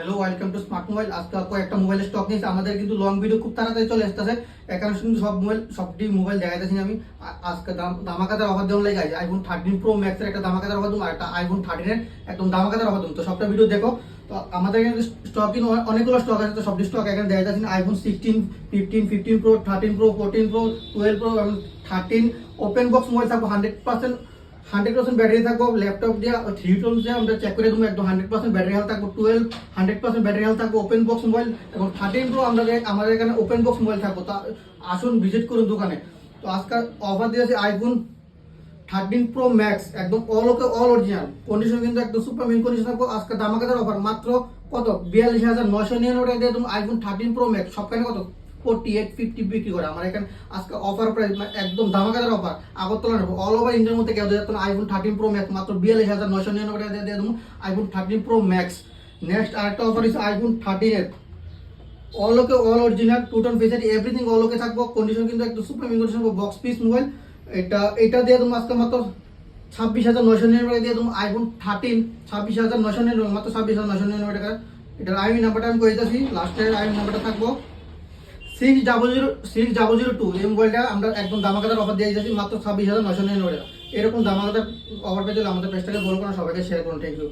Hello, welcome to smart mobile. আজকে একটা মোবাইলের স্টক নিয়েছি। আমাদের কিন্তু লং ভিডিও খুব তাড়াতাড়ি চলে আসতেছে, এখানে কিন্তু সবটি মোবাইল দেখাইতেছি আমি। আজকে ধামাকাদার অফার দেওয়ার লাগে আছে আইফোন 13 প্রো ম্যাক্সের একটা ধামাকাদার অফার দেবো, আর একটা আইফোন 13 এর একদম ধামাকাদার অফার দেবো। তো সবটা ভিডিও দেখো। তো আমাদের এখানে স্টক কিন্তু অনেকগুলো স্টক আছে, তো সবটি স্টক এখানে দেখাইতেছি। IPhone 16, 15, 15 pro, 13 pro, 14 pro, 12 pro এবং 13 ওপেন বক্স মোবাইল থাকবো। 100% ব্যাটারি থাকবো। ল্যাপটপ দিয়ে 3 টোন দিয়ে আমরা চেক করে দেবো, একদম 100% ব্যাটারি হেলথ থাকবো। 12 100% ব্যাটারি হেলথ থাকবো। ওপেন বক্স মোবাইল এবং 13 প্রো আমাদের এখানে ওপেন বক্স মোবাইল থাকবো। তা আসুন ভিজিট করুন দোকানে। তো আজকাল অফার দিয়েছে আইফোন 13 প্রো ম্যাক্স, একদম অল অরিজিনাল কন্ডিশন, কিন্তু একদম সুপার মিন কন্ডিশন থাকবো। আজকে ধামাকাদার অফার মাত্র কত 42,999 টাকা দিয়ে তুমি আইফোন 13 প্রো ম্যাক্স সবখানে কত 48-50 বিক্রি করে। আমার এখানে আজকে অফার প্রাইস একদম ধামাকাদার অফার। আগরতলা অল ওভার ইন্ডিয়ার মধ্যে কেউ দিয়ে আইফোন 13 প্রো ম্যাক্স মাত্র 42,999 টাকা দিয়ে দেবো আইফোন 13 প্রো ম্যাক্স। নেক্সট আরেকটা অফার হচ্ছে আইফোন 13 এর all original two-tone facility everything all থাকবো। কন্ডিশন কিন্তু একদম super mint condition, box piece mobile. এটা দিয়ে তুমি আজকে মাত্র 26,999 টাকা দিয়ে তুমি আইফোন 13 26,999 মাত্র 26,999 টাকা। এটার আইমি নাম্বারটা আমি করে দিতেছি, লাস্টের আইমি নাম্বারটা থাকবো 6002। এই মোবাইলটা আমরা একদম দামাকাদার অফার দিয়ে দিয়েছি মাত্র 26,999 টাকা। এরকম দামাকাদার অফার পেতে আমাদের পেজটাকে বলবো না, সবাইকে শেয়ার করুন। Thank you.